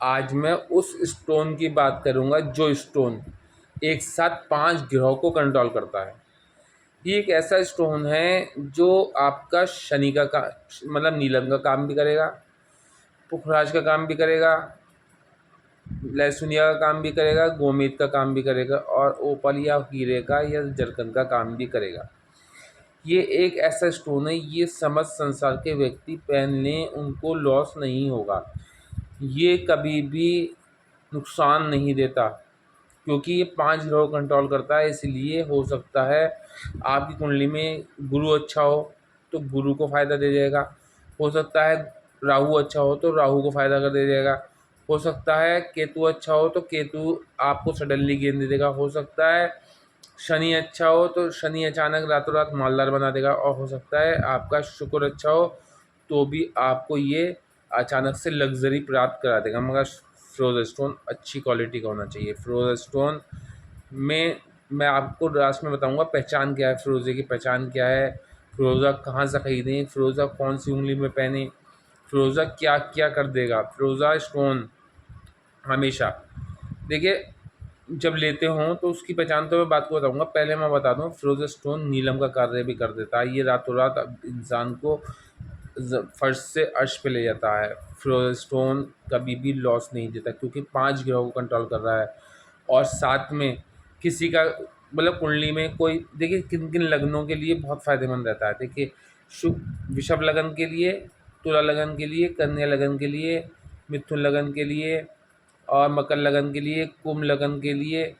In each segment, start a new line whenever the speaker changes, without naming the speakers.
आज मैं उस स्टोन की बात करूंगा जो स्टोन एक साथ 5 ग्रहों को कंट्रोल करता है। ये एक ऐसा स्टोन है जो आपका शनि का मतलब नीलम का काम भी करेगा, पुखराज का काम भी करेगा, लहसुनिया का काम भी करेगा, गोमेद का काम भी करेगा और ओपल या हीरे का या जरकन का काम भी करेगा। ये एक ऐसा स्टोन है, ये समस्त संसार के व्यक्ति पहन लें उनको लॉस नहीं होगा। ये कभी भी नुकसान नहीं देता, क्योंकि ये 5 ग्रह कंट्रोल करता है। इसलिए हो सकता है आपकी कुंडली में गुरु अच्छा हो तो गुरु को फ़ायदा दे जाएगा, हो सकता है राहु अच्छा हो तो राहु को फ़ायदा कर दे जाएगा, हो सकता है केतु अच्छा हो तो केतु आपको सडनली गेंद दे देगा, हो सकता है शनि अच्छा हो तो शनि अचानक रातों रात मालदार बना देगा, और हो सकता है आपका शुक्र अच्छा हो तो भी आपको ये अचानक से लग्जरी प्राप्त करा देगा। मगर फ्रोज़ स्टोन अच्छी क्वालिटी का होना चाहिए। फ्रोज़ स्टोन में मैं आपको लास्ट में बताऊंगा पहचान क्या है, फ़िरोज़े की पहचान क्या है, फ़िरोज़ा कहाँ से ख़रीदें, फ़िरोज़ा कौन सी उंगली में पहने, फ़िरोज़ा क्या क्या कर देगा। फ़िरोज़ा स्टोन हमेशा देखिए जब लेते हों तो उसकी पहचान तो मैं बात को बताऊंगा, पहले मैं बता दूं फ़िरोज़ा स्टोन नीलम का कार्य भी कर देता है। ये रातों रात इंसान को फर्श से अर्श पे ले जाता है। फ़िरोज़ा स्टोन कभी भी लॉस नहीं देता, क्योंकि 5 ग्रहों को कंट्रोल कर रहा है। और साथ में किसी का मतलब कुंडली में कोई देखिए किन किन लग्नों के लिए बहुत फ़ायदेमंद रहता है। देखिए वृषभ लगन के लिए, तुला लगन के लिए, कन्या लगन के लिए, मिथुन लगन के लिए और मकर लगन के लिए, कुंभ लगन के लिए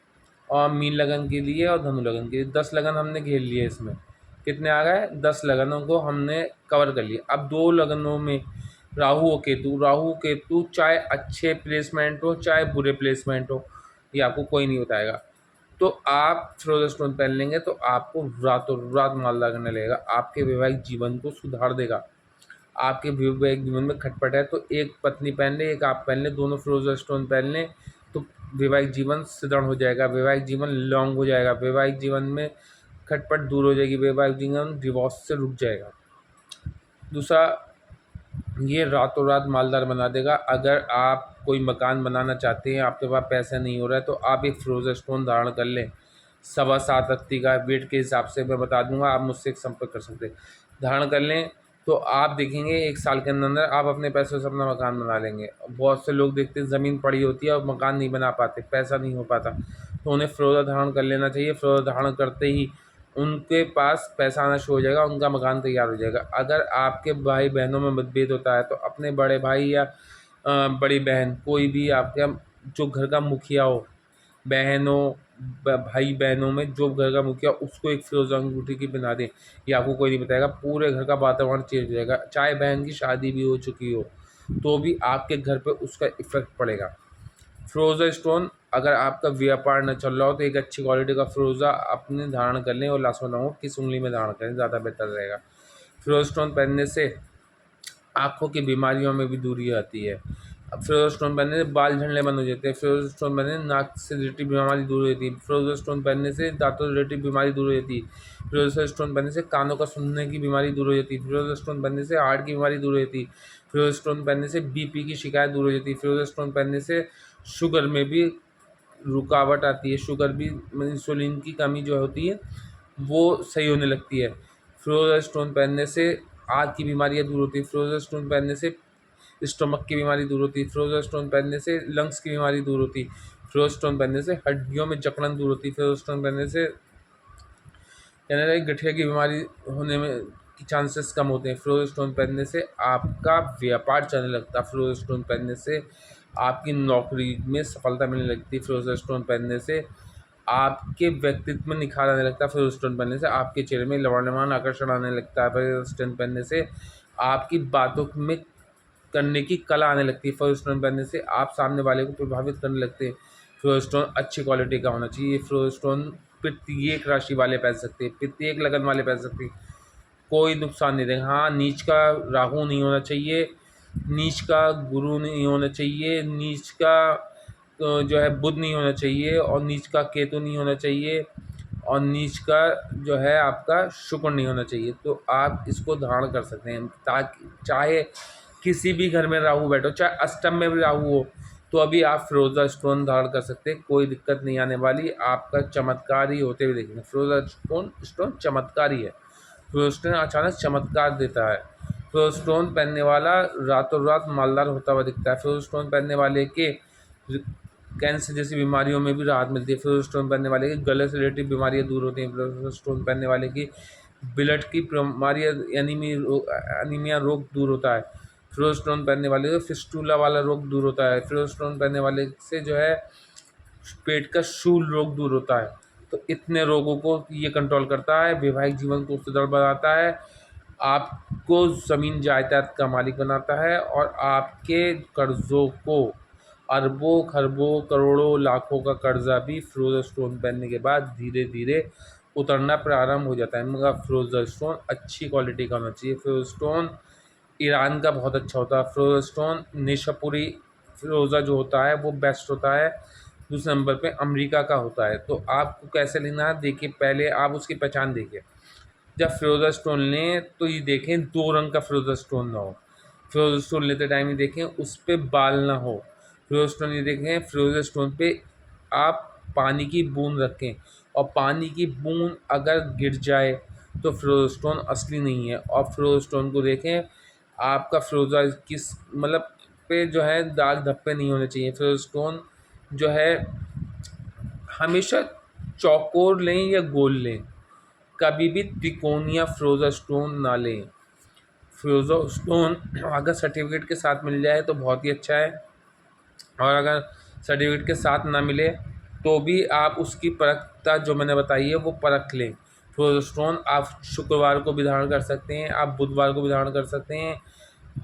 और मीन लगन के लिए और धनु लगन के लिए 10 लगन हमने घेर लिए। इसमें कितने आ गए? 10 लगनों को हमने कवर कर लिया। अब 2 लगनों में राहु केतु चाहे अच्छे प्लेसमेंट हो चाहे बुरे प्लेसमेंट हो, ये आपको कोई नहीं बताएगा। तो आप फ़िरोज़ा स्टोन पहन लेंगे तो आपको रातों रात मालदार करने लगेगा, आपके वैवाहिक जीवन को सुधार देगा। आपके वैवाहिक जीवन में खटपट है तो एक पत्नी पहन ले, एक आप पहन लें, दोनों फ़िरोज़ा स्टोन पहन लें तो वैवाहिक जीवन सुदृढ़ हो जाएगा, वैवाहिक जीवन लॉन्ग हो जाएगा, वैवाहिक जीवन में खटपट दूर हो जाएगी, वैवाहिक जीवन डिवोर्स से रुक जाएगा। दूसरा, ये रातों रात मालदार बना देगा। अगर आप कोई मकान बनाना चाहते हैं, आपके पास पैसा नहीं हो रहा है, तो आप एक फ़िरोज़ा स्टोन धारण कर लें। 7.25 अत्ती का वेट के हिसाब से मैं बता दूंगा, आप मुझसे एक संपर्क कर सकते हैं। धारण कर लें तो आप देखेंगे 1 साल के अंदर आप अपने पैसों से अपना मकान बना लेंगे। बहुत से लोग देखते हैं ज़मीन पड़ी होती है और मकान नहीं बना पाते, पैसा नहीं हो पाता, तो उन्हें फ़िरोज़ा धारण कर लेना चाहिए। फ़िरोज़ा धारण करते ही उनके पास पैसा आना शुरू हो जाएगा, उनका मकान तैयार हो जाएगा। अगर आपके भाई बहनों में मतभेद होता है तो अपने बड़े भाई या बड़ी बहन, कोई भी आपका जो घर का मुखिया हो, बहनों भाई बहनों में जो घर का मुखिया, उसको एक फ़िरोज़ा अंगूठी की बना दें। ये आपको कोई नहीं बताएगा, पूरे घर का वातावरण चेंज हो जाएगा। चाहे बहन की शादी भी हो चुकी हो तो भी आपके घर पे उसका इफ़ेक्ट पड़ेगा। फ़िरोज़ा स्टोन अगर आपका व्यापार न चल रहा हो तो एक अच्छी क्वालिटी का फ़िरोज़ा अपने धारण कर लें, और लास्ट में बताऊँगा किस उंगली में धारण करें, ज़्यादा बेहतर रहेगा। फ़िरोज़ा स्टोन पहनने से आँखों की बीमारियों में भी दूरी आती है। अब फ़िरोज़ा स्टोन पहनने से बाल झड़ने बंद हो जाते हैं। फ़िरोज़ा स्टोन पहनने से नाक से रिलेटेड बीमारी दूर हो जाती है। फ़िरोज़ा स्टोन पहनने से दाँतों से रिलेटेड बीमारी दूर हो जाती है। फ़िरोज़ा स्टोन पहनने से कानों का सुनने की बीमारी दूर हो जाती है। फ़िरोज़ा स्टोन पहनने से हार्ट की बीमारी दूर हो जाती है। फ़िरोज़ा स्टोन पहनने से बीपी की शिकायत दूर हो जाती है। फ़िरोज़ा स्टोन पहनने से शुगर में भी रुकावट आती है, शुगर भी इंसुलिन की कमी जो होती है वो सही होने लगती है। फ़िरोज़ा स्टोन पहनने से आँख की बीमारियाँ दूर होती हैं। फ़िरोज़ा स्टोन पहनने से स्टमक की बीमारी दूर होती है। फ़िरोज़ा स्टोन पहनने से लंग्स की बीमारी दूर होती है। फ़िरोज़ा स्टोन पहनने से हड्डियों में जकड़न दूर होती है। फ़िरोज़ा स्टोन पहनने से कहने लगे गठिया की बीमारी होने में की चांसेस कम होते हैं। फ़िरोज़ा स्टोन पहनने से आपका व्यापार चलने लगता है। फ़िरोज़ा स्टोन पहनने से आपकी नौकरी में सफलता मिलने लगती है। फ़िरोज़ा स्टोन पहनने से आपके व्यक्तित्व में निखार आने लगता है। फ़िरोज़ा स्टोन पहनने से आपके चेहरे में लवण्यमान आकर्षण आने लगता है। फ़िरोज़ा स्टोन पहनने से आपकी बातों में करने की कला आने लगती है। फ़िरोज़ा स्टोन पहनने से आप सामने वाले को प्रभावित करने लगते हैं। फ़िरोज़ा स्टोन अच्छी क्वालिटी का होना चाहिए। फ़िरोज़ा स्टोन प्रत्येक राशि वाले पहन सकते हैं, प्रत्येक लगन वाले पहन सकते हैं, कोई नुकसान नहीं देगा। हाँ, नीच का राहु नहीं होना चाहिए, नीच का गुरु नहीं होना चाहिए, नीच का जो है बुध नहीं होना चाहिए, और नीच का केतु नहीं होना चाहिए, और नीच का जो है आपका शुक्र नहीं होना चाहिए। तो आप इसको धारण कर सकते हैं, ताकि चाहे किसी भी घर में राहु बैठो, चाहे अष्टम में भी राहु हो, तो अभी आप फिरोज़ा स्टोन धारण कर सकते हैं, कोई दिक्कत नहीं आने वाली, आपका चमत्कार ही होते हुए देखेंगे। फिरोज़ा स्टोन चमत्कारी है, फिरोज़ा स्टोन अचानक चमत्कार देता है। फिरोज़ा स्टोन पहनने वाला रातों रात मालदार होता हुआ दिखता है। फिरोज़ा स्टोन पहनने वाले के कैंसर जैसी बीमारियों में भी राहत मिलती है। फिरोज़ा स्टोन पहनने वाले की गले से रिलेटेड बीमारियाँ दूर होती हैं। फिरोज़ा स्टोन पहनने वाले की ब्लड की बीमारियाँ एनीमिया रोग दूर होता है। फिरोज़ा स्टोन पहनने वाले को फिस्टूला वाला रोग दूर होता है। फिरोज़ा स्टोन पहनने वाले से जो है पेट का शूल रोग दूर होता है। तो इतने रोगों को ये कंट्रोल करता है, वैवाहिक जीवन को सुदृढ़ बनाता है, आपको ज़मीन जायदाद का मालिक बनाता है और आपके कर्ज़ों को अरबों खरबों करोड़ों लाखों का कर्जा भी फिरोज़ा स्टोन पहनने के बाद धीरे धीरे उतरना प्रारंभ हो जाता है। मगर फिरोज़ा स्टोन अच्छी क्वालिटी का होना चाहिए। फिरोज़ा स्टोन ईरान का बहुत अच्छा होता है। फिरोज़ा स्टोन निशापुरी फिरोज़ा जो होता है वो बेस्ट होता है। दूसरे नंबर पे अमेरिका का होता है। तो आपको कैसे लेना है, देखिए पहले आप उसकी पहचान देखिए। जब फिरोज़ा स्टोन लें तो ये देखें 2 रंग का फिरोज़ा स्टोन ना हो। फिरोज़ा स्टोन लेते टाइम ये देखें उस पे बाल ना हो। फिरोज़ा स्टोन ये देखें फिरोज़ा स्टोन पे आप पानी की बूंद रखें और पानी की बूंद अगर गिर जाए तो फिरोज़ा स्टोन असली नहीं है। और फिरोज़ा स्टोन को देखें, आपका फिरोज़ा किस मतलब पे जो है दाग धब्बे नहीं होने चाहिए। फिरोज़ा स्टोन जो है हमेशा चौकोर लें या गोल लें, कभी भी त्रिकोणीय फिरोज़ा स्टोन ना लें। फिरोज़ा स्टोन अगर सर्टिफिकेट के साथ मिल जाए तो बहुत ही अच्छा है, और अगर सर्टिफिकेट के साथ ना मिले तो भी आप उसकी परखता जो मैंने बताई है वो परख लें। फिरोज़ा स्टोन आप शुक्रवार को भी धारण कर सकते हैं, आप बुधवार को भी धारण कर सकते हैं,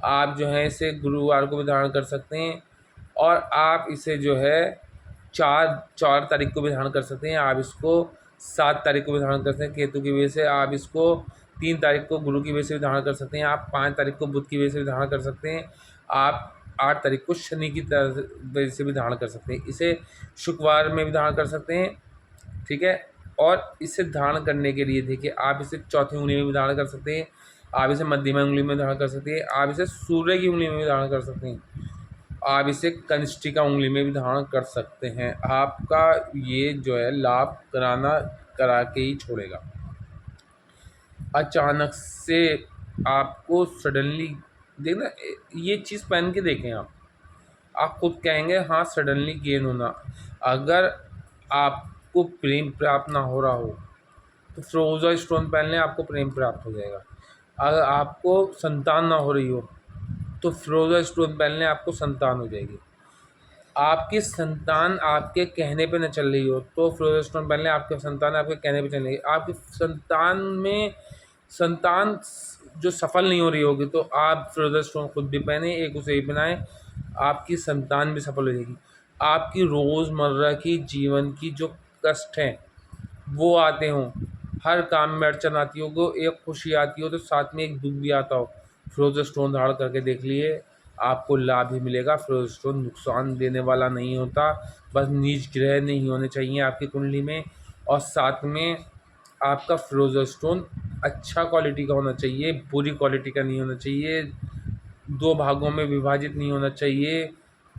आप जो है इसे गुरुवार को भी धारण कर सकते हैं, और आप इसे जो है 4 तारीख को भी धारण कर सकते हैं। आप इसको 7 तारीख को भी धारण कर सकते हैं केतु की वजह से। आप इसको 3 तारीख को गुरु की वजह से भी धारण कर सकते हैं। आप 5 तारीख को बुध की वजह से भी धारण कर सकते हैं। आप 8 तारीख को शनि की वजह से भी धारण कर सकते हैं। इसे शुक्रवार में भी धारण कर सकते हैं, ठीक है। और इसे धारण करने के लिए देखिए, आप इसे चौथी उंगली में भी धारण कर सकते हैं, आप इसे मध्यमा उंगली में धारण कर सकते हैं, आप इसे सूर्य की उंगली में भी धारण कर सकते हैं, आप इसे कनिष्ठिका उंगली में भी धारण कर सकते हैं। आपका ये जो है लाभ करा के ही छोड़ेगा। अचानक से आपको सडनली देखना, ये चीज़ पहन के देखें आप खुद कहेंगे हाँ सडनली गेन होना। अगर आपको प्रेम प्राप्त ना हो रहा हो तो फिरोज़ा स्टोन पहन लें, आपको प्रेम प्राप्त हो जाएगा। अगर आपको संतान ना हो रही हो तो फिरोज़ा स्टोन पहन लें, आपको संतान हो जाएगी। आपकी संतान आपके कहने पे न चल रही हो तो फिरोज़ा स्टोन पहन लें, आपकी संतान आपके कहने पे चलेगी। आपकी संतान जो सफल नहीं हो रही होगी तो आप फिरोज़ा स्टोन खुद भी पहने, एक उसे भी बनाएं, आपकी संतान भी सफल हो जाएगी। आपकी रोज़मर्रा की जीवन की जो कष्ट हैं वो आते हों, हर काम में अड़चन आती हो, को एक खुशी आती हो तो साथ में एक दुख भी आता हो, फिरोज़ा स्टोन धारण करके देख लिए, आपको लाभ ही मिलेगा। फिरोज़ा स्टोन नुकसान देने वाला नहीं होता, बस नीच ग्रह नहीं होने चाहिए आपकी कुंडली में, और साथ में आपका फिरोज़ा स्टोन अच्छा क्वालिटी का होना चाहिए, बुरी क्वालिटी का नहीं होना चाहिए, 2 भागों में विभाजित नहीं होना चाहिए,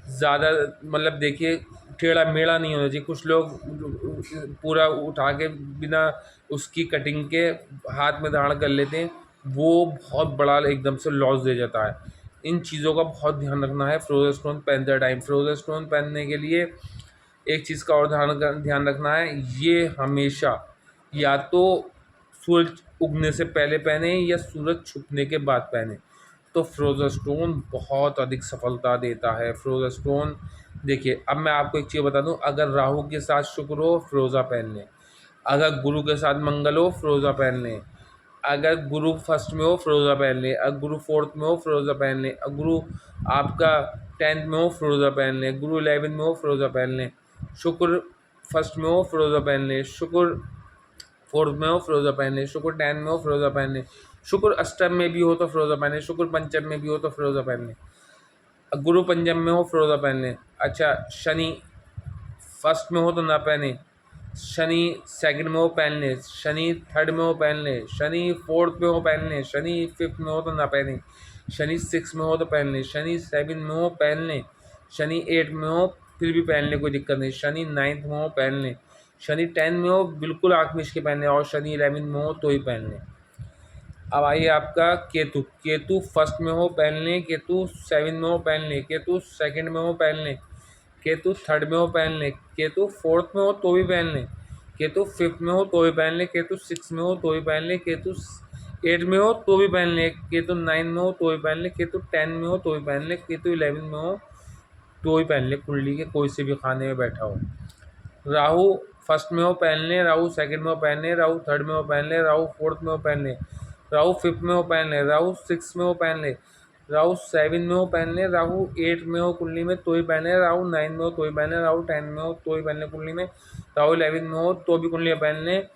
ज़्यादा मतलब देखिए टेढ़ा-मेढ़ा नहीं होना चाहिए। कुछ लोग पूरा उठा के बिना उसकी कटिंग के हाथ में धारण कर लेते हैं, वो बहुत बड़ा एकदम से लॉस दे जाता है। इन चीज़ों का बहुत ध्यान रखना है फिरोज़ा स्टोन पहनते टाइम। फिरोज़ा स्टोन पहनने के लिए एक चीज़ का और ध्यान रखना है, ये हमेशा या तो सूरज उगने से पहले पहने या सूरज छुपने के बाद पहने, तो फिरोज़ा स्टोन बहुत अधिक सफलता देता है। फिरोज़ा स्टोन देखिए, अब मैं आपको एक चीज़ बता दूं, अगर राहु के साथ शुक्र हो फिरोज़ा पहन लें, अगर गुरु के साथ मंगल हो फिरोज़ा पहन लें, अगर गुरु फर्स्ट में हो फिरोज़ा पहन लें, अगर गुरु फोर्थ में हो फिरोज़ा पहन लें, अगर गुरु आपका 10th में हो फिरोज़ा पहन लें, गुरु 11 में हो फिरोज़ा पहन लें, शुक्र फर्स्ट में हो फिरोज़ा पहन लें, शुक्र फोर्थ में हो फिरोज़ा पहन लें, शुक्र 10 में हो फिरोज़ा पहन लें, शुक्र अष्टम में भी हो तो फिरोज़ा पहन लें, शुक्र पंचम में भी हो तो फिरोज़ा पहन लें, गुरु पंचम में हो फिरोज़ा पहन लें। अच्छा, शनि फर्स्ट में हो तो ना पहने, शनि सेकंड में हो पहन लें, शनि थर्ड में हो पहन लें, शनि फोर्थ में हो पहन लें, शनि फिफ्थ में हो तो ना पहने, शनि सिक्स में हो तो पहन लें, शनि सेवन में हो पहन लें, शनि 8 में हो फिर भी पहन ले, कोई दिक्कत नहीं। शनि 9th में हो पहन लें, शनि 10 में हो बिल्कुल आँख मीच के पहन लें, और शनि 11 में हो तो ही पहन लें। अब आइए आपका केतु। केतु फर्स्ट में हो पहन लें, केतु 7 में हो पहन लें, केतु सेकंड में हो पहन लें, केतु थर्ड में हो पहन लें, केतु फोर्थ में हो तो भी पहन लें, केतु फिफ्थ में हो तो भी पहन लें, केतु 6 में हो तो भी पहन लें, केतु 8 में हो तो भी पहन लें, केतु 9 में हो तो भी पहन लें, केतु 10 में हो तो भी पहन लें, केतु 11 में हो तो ही पहन लें, कुंडली के कोई से भी खाने में बैठा हो। राहु फर्स्ट में हो पहन लें, राहु सेकंड में हो पहन लें, राहु थर्ड में हो पहन लें, राहु फोर्थ में हो पहन लें, राहु फिफ्थ में हो पहन लें, राहु 6 में हो पहन लें, राहु 7 में हो पहन लें, राहु 8 में हो कुंडली में तो ही पहन लें, राहु 9 में हो तो ही पहन लें, राहु 10 में हो तो ही पहन लें कुंडली में, राहु 11 में हो तो भी कुंडली में पहन लें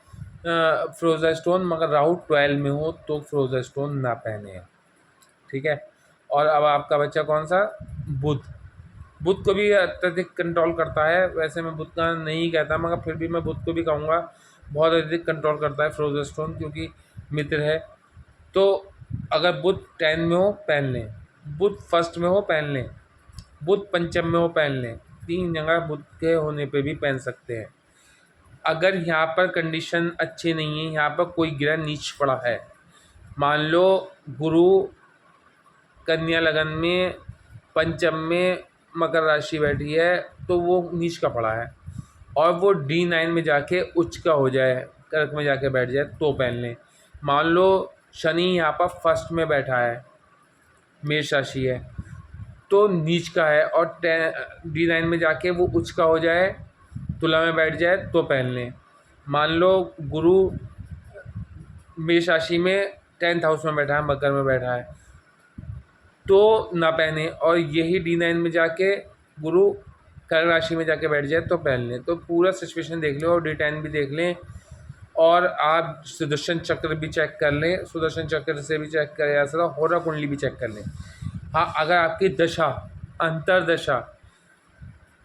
फिरोजा स्टोन, मगर राहु 12 में हो तो फिरोजा स्टोन ना पहने। ठीक है। और अब आपका बच्चा कौन सा? बुध। बुध को भी अत्यधिक कंट्रोल करता है, वैसे मैं बुध का नहीं कहता मगर फिर भी मैं बुध को भी कहूँगा, बहुत अत्यधिक कंट्रोल करता है फिरोजा स्टोन, क्योंकि मित्र है। तो अगर बुध 10 में हो पहन लें, बुध फर्स्ट में हो पहन लें, बुध पंचम में हो पहन लें, 3 जगह बुध के होने पे भी पहन सकते हैं। अगर यहाँ पर कंडीशन अच्छी नहीं है, यहाँ पर कोई ग्रह नीच पड़ा है, मान लो गुरु कन्या लगन में पंचम में मकर राशि बैठी है तो वो नीच का पड़ा है, और वो D9 में जाके उच्च का हो जाए, कर्क में जाके बैठ जाए तो पहन लें। मान लो शनि यहाँ पर फर्स्ट में बैठा है, मेष राशि है तो नीच का है, और D9 में जाके वो उच्च का हो जाए, तुला में बैठ जाए तो पहन लें। मान लो गुरु मेष राशि में 10th हाउस में बैठा है, मकर में बैठा है तो ना पहने, और यही D9 में जाके गुरु कर्क राशि में जाके बैठ जाए तो पहन लें। तो पूरा सिचुएशन देख लें और D10 भी देख लें, और आप सुदर्शन चक्र भी चेक कर लें, सुदर्शन चक्र से भी चेक करें, ऐसा होरा कुंडली भी चेक कर लें। हाँ, अगर आपकी दशा अंतरदशा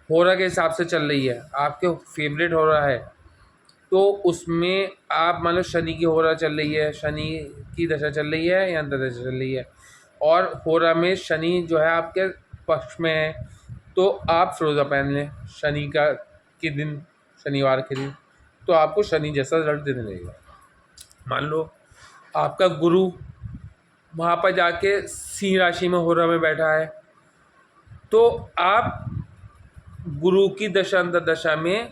होरा के हिसाब से चल रही है, आपके फेवरेट हो रहा है, तो उसमें आप मान लो शनि की होरा चल रही है, शनि की दशा चल रही है या अंतर्दशा चल रही है, और होरा में शनि जो है आपके पक्ष में है, तो आप फिरोजा पहन लें शनि का के दिन, शनिवार के दिन, तो आपको शनि जैसा रिजल्ट देने लगेगा। मान लो आपका गुरु वहाँ पर जाके सिंह राशि में होरा में बैठा है, तो आप गुरु की दशा अंतर्दशा में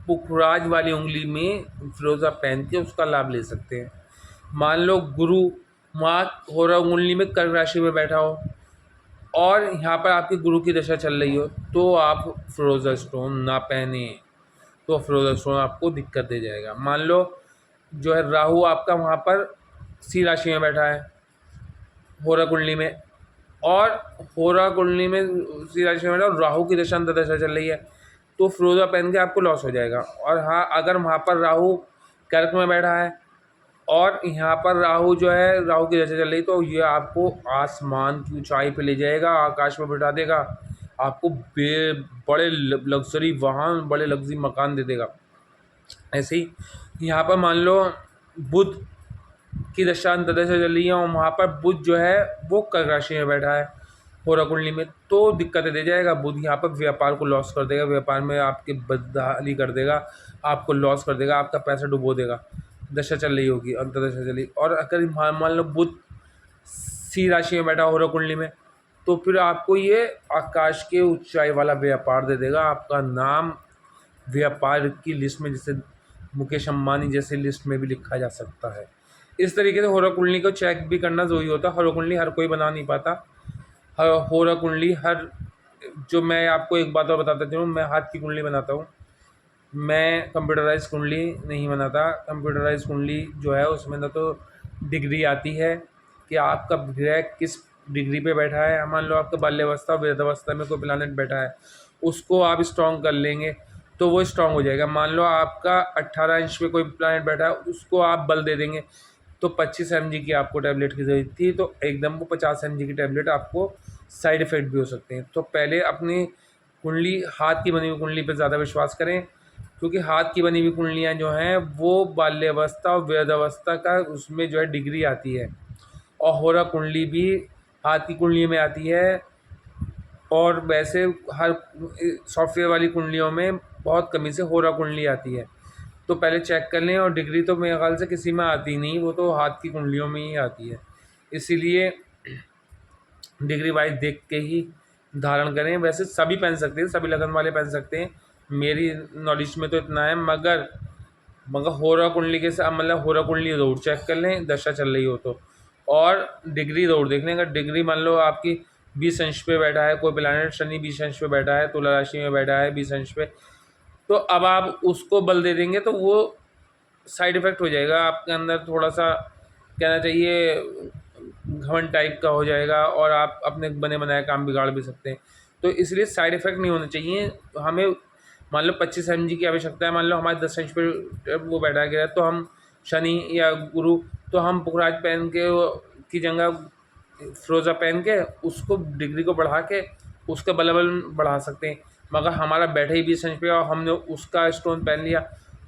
पुखराज वाली उंगली में फिरोजा पहन के उसका लाभ ले सकते हैं। मान लो गुरु वहाँ होरा उंगली में कर्क राशि में बैठा हो और यहाँ पर आपकी गुरु की दशा चल रही हो, तो आप फिरोजा स्टोन ना पहने, तो फिरोजा स्टोन आपको दिक्कत दे जाएगा। मान लो जो है राहु आपका वहाँ पर सिंह राशि में बैठा है होरा कुंडली में, और होरा कुंडली में सिंह राशि में बैठा और राहु की दशा अंतर्दशा चल रही है, तो फिरोजा पहन के आपको लॉस हो जाएगा। और हाँ, अगर वहाँ पर राहु कर्क में बैठा है और यहाँ पर राहु जो है राहु की दशा चल रही, तो ये आपको आसमान की ऊंचाई पे ले जाएगा, आकाश में बिठा देगा, आपको बड़े लग्जरी वाहन, बड़े लग्जरी मकान दे देगा। ऐसे ही यहाँ पर मान लो बुध की दशा अंतर्दशा चल रही है और वहाँ पर बुध जो है वो कर्क राशि में बैठा है होरा कुंडली में, तो दिक्कतें दे जाएगा। बुध यहाँ पर व्यापार को लॉस कर देगा, व्यापार में आपकी बदहाली कर देगा, आपको लॉस कर देगा, आपका पैसा डुबो देगा। दशा चल रही होगी, अंतर्दशा चल रही, और अगर मान लो बुध सिंह राशि में बैठा होरा कुंडली में, तो फिर आपको ये आकाश के ऊंचाई वाला व्यापार दे देगा। आपका नाम व्यापार की लिस्ट में, जैसे मुकेश अंबानी जैसे लिस्ट में भी लिखा जा सकता है। इस तरीके से होरा कुंडली को चेक भी करना ज़रूरी होता है। होरा कुंडली हर कोई बना नहीं पाता। होरा कुंडली हर, जो मैं आपको एक बात और बताता चलूँ, मैं हाथ की कुंडली बनाता हूँ, मैं कंप्यूटराइज कुंडली नहीं बनाता। कंप्यूटराइज कुंडली जो है उसमें ना तो डिग्री आती है कि आपका ग्रह किस डिग्री पे बैठा है। मान लो आपका बाल्यावस्था वृद्धावस्था में कोई प्लानेट बैठा है, उसको आप स्ट्रॉन्ग कर लेंगे तो वो स्ट्रॉन्ग हो जाएगा। मान लो आपका 18 इंच पे कोई प्लानेट बैठा है, उसको आप बल दे देंगे तो 25 mg की आपको टैबलेट की ज़रूरत थी, तो एकदम वो 50 mg की टैबलेट आपको साइड इफ़ेक्ट भी हो सकते हैं। तो पहले अपनी कुंडली, हाथ की बनी हुई कुंडली पर ज़्यादा विश्वास करें, क्योंकि हाथ की बनी हुई कुंडलियाँ जो हैं वो बाल्यावस्था और वृद्धावस्था का उसमें जो है डिग्री आती है, और होरा कुंडली भी हाथ की कुंडली में आती है और वैसे हर सॉफ्टवेयर वाली कुंडलियों में बहुत कमी से होरा कुंडली आती है, तो पहले चेक कर लें। और डिग्री तो मेरे ख्याल से किसी में आती नहीं, वो तो हाथ की कुंडलियों में ही आती है, इसीलिए डिग्री वाइज देख के ही धारण करें। वैसे सभी पहन सकते हैं, सभी लगन वाले पहन सकते हैं, मेरी नॉलेज में तो इतना है। मगर होरा कुंडली के साथ मतलब होरा कुंडली ज़रूर चेक कर लें, दशा चल रही हो तो। और डिग्री ज़रूर देख लें। अगर डिग्री मान लो आपकी 20 अंश पे बैठा है, कोई प्लैनेट शनि 20 अंश पे बैठा है, तुला राशि में बैठा है 20 अंश पे, तो अब आप उसको बल दे देंगे तो वो साइड इफ़ेक्ट हो जाएगा आपके अंदर, थोड़ा-सा कहना चाहिए घमंड टाइप का हो जाएगा, और आप अपने बने बनाए काम बिगाड़ भी सकते हैं। तो इसलिए साइड इफ़ेक्ट नहीं होने चाहिए। हमें मान लो 25 एमजी की आवश्यकता है, मान लो हमारे 10 इंच पे वो बैठा गया, तो हम शनि या गुरु, तो हम पुखराज पहन के की जगह फ़िरोज़ा पहन के उसको डिग्री को बढ़ा के उसका बल बढ़ा सकते हैं। मगर हमारा बैठे ही 20 इंच पे और हमने उसका स्टोन पहन लिया,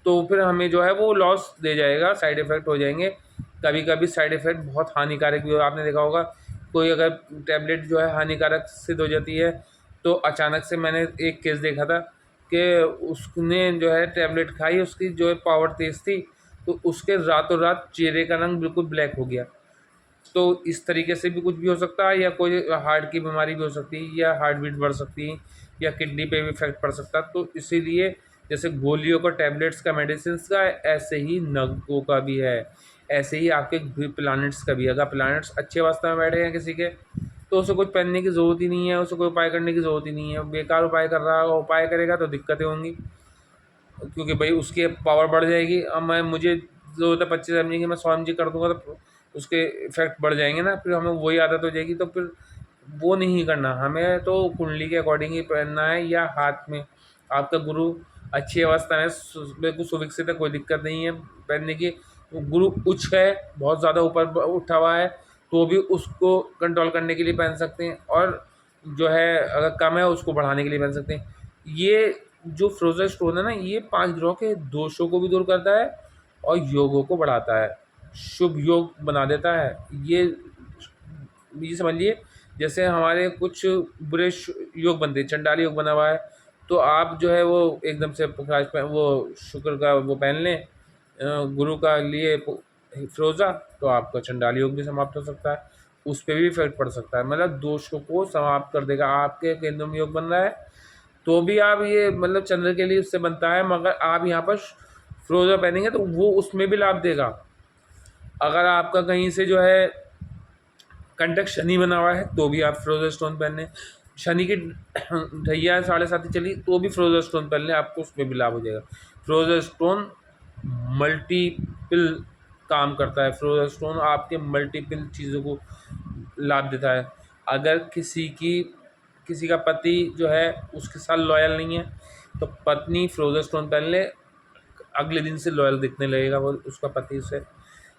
तो फिर हमें जो है वो लॉस दे जाएगा, साइड इफ़ेक्ट हो जाएंगे। कभी कभी साइड इफ़ेक्ट बहुत हानिकारक भी हो, आपने देखा होगा कोई अगर टैबलेट जो है हानिकारक सिद्ध हो जाती है, तो अचानक से मैंने एक केस देखा था कि उसने जो है टैबलेट खाई, उसकी जो है पावर तेज़ थी, तो उसके रातों रात चेहरे का रंग बिल्कुल ब्लैक हो गया। तो इस तरीके से भी कुछ भी हो सकता है, या कोई हार्ट की बीमारी भी हो सकती है, या हार्ट बीट बढ़ सकती है, या किडनी पे भी इफेक्ट पड़ सकता है। तो इसीलिए जैसे गोलियों का, टैबलेट्स का, मेडिसिन का, ऐसे ही नगों का भी है, ऐसे ही आपके प्लानट्स का भी। अगर प्लानट्स अच्छे अवस्था में बैठे हैं किसी के, तो उसे कुछ पहनने की ज़रूरत ही नहीं है, उसे कोई उपाय करने की ज़रूरत ही नहीं है। बेकार उपाय कर रहा होगा, उपाय करेगा तो दिक्कतें होंगी, क्योंकि भाई उसकी पावर बढ़ जाएगी। अब मुझे ज़रूरत है 25 एम जी की, मैं 100 mg कर दूंगा तो उसके इफ़ेक्ट बढ़ जाएंगे ना, फिर हमें वही आदत हो जाएगी। तो फिर वो नहीं करना, हमें तो कुंडली के अकॉर्डिंग ही पहनना है। या हाथ में आपका गुरु अच्छी अवस्था में बिल्कुल सुविकसित है, कोई दिक्कत नहीं है पहनने की। गुरु उच्च है, बहुत ज़्यादा ऊपर उठा हुआ है, तो भी उसको कंट्रोल करने के लिए पहन सकते हैं, और जो है अगर कम है उसको बढ़ाने के लिए पहन सकते हैं। ये जो फ्रोज़न स्टोन है ना, ये 5 ग्रहों के दोषों को भी दूर करता है और योगों को बढ़ाता है, शुभ योग बना देता है। ये समझिए जैसे हमारे कुछ बुरे योग बनते हैं, चंडाली योग बना हुआ है, तो आप जो है वो एकदम से पुखराज वो शुक्र का वो पहन लें, गुरु का लिए फ़िरोज़ा, तो आपका चंडाली योग भी समाप्त हो सकता है, उस पे भी इफ़ेक्ट पड़ सकता है। मतलब दोषों को समाप्त कर देगा। आपके केंद्रों में योग बन रहा है, तो भी आप ये मतलब चंद्र के लिए उससे बनता है, मगर आप यहाँ पर फ़िरोज़ा पहनेंगे तो वो उसमें भी लाभ देगा। अगर आपका कहीं से जो है कंटक शनि बना हुआ है, तो भी आप फ़िरोज़ा स्टोन पहन लें। शनि की ढैया 7.5 चली, तो भी फ़िरोज़ा स्टोन पहन लें, आपको उसमें भी लाभ हो जाएगा। फ़िरोज़ा स्टोन मल्टीपल काम करता है। फ़िरोज़ा स्टोन आपके मल्टीपल चीज़ों को लाभ देता है। अगर किसी का पति जो है उसके साथ लॉयल नहीं है, तो पत्नी फ़िरोज़ा स्टोन पहन ले, अगले दिन से लॉयल दिखने लगेगा वो उसका पति उसे।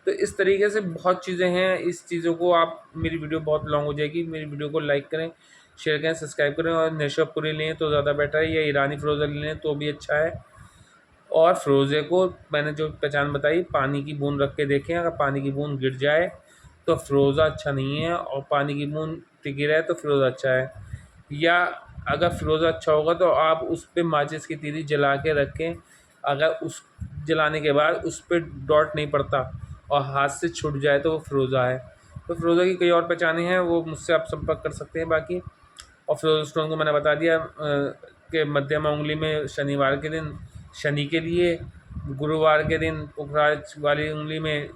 तो इस तरीके से बहुत चीज़ें हैं। इस चीज़ों को आप, मेरी वीडियो बहुत लॉन्ग हो जाएगी, मेरी वीडियो को लाइक करें, शेयर करें, सब्सक्राइब करें। और नेशोपुरी लें तो ज़्यादा बेटर है, या ईरानी फ़िरोज़ा लें तो भी अच्छा है। और फ़िरोज़े को मैंने जो पहचान बताई, पानी की बूंद रख के देखें, अगर पानी की बूंद गिर जाए तो फ़िरोज़ा अच्छा नहीं है, और पानी की बूंद टिकी रहे तो फ़िरोज़ा अच्छा है। या अगर फ़िरोज़ा अच्छा होगा तो आप उस पे माचिस की तीली जला के रखें, अगर उस जलाने के बाद उस पर डॉट नहीं पड़ता और हाथ से छूट जाए तो वो फ़िरोज़ा है। तो फ़िरोज़ा की कई और पहचानें हैं, वो मुझसे आप संपर्क कर सकते हैं। बाकी और फ़िरोज़ा स्टोन को मैंने बता दिया कि मध्यमा उंगली में शनिवार के दिन शनि के लिए, गुरुवार के दिन पुखराज वाली उंगली में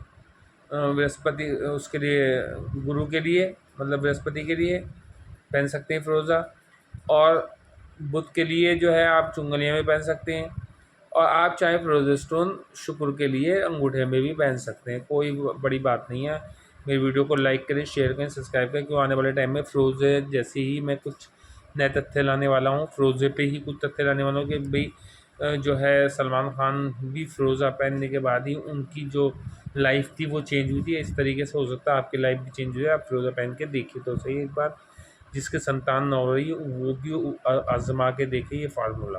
बृहस्पति उसके लिए, गुरु के लिए मतलब बृहस्पति के लिए पहन सकते हैं फ़िरोज़ा। और बुध के लिए जो है आप चुंगलियाँ में पहन सकते हैं, और आप चाहे फ़िरोज़ा स्टोन शुक्र के लिए अंगूठे में भी पहन सकते हैं, कोई बड़ी बात नहीं है। मेरी वीडियो को लाइक करें, शेयर करें, सब्सक्राइब करें, क्योंकि आने वाले टाइम में फ़िरोज़े जैसे ही मैं कुछ नए तथ्य लाने वाला हूँ, फ़िरोज़े पे ही कुछ तथ्य लाने वाला हूँ कि भाई जो है सलमान खान भी फ़िरोज़ा पहनने के बाद ही उनकी जो लाइफ थी वो चेंज हुई थी। इस तरीके से हो सकता है आपकी लाइफ भी चेंज हुई है। आप फ़िरोज़ा पहन के देखिए तो सही एक बार, जिसके संतान ना हो रही वो भी आज़मा के देखे ये फार्मूला।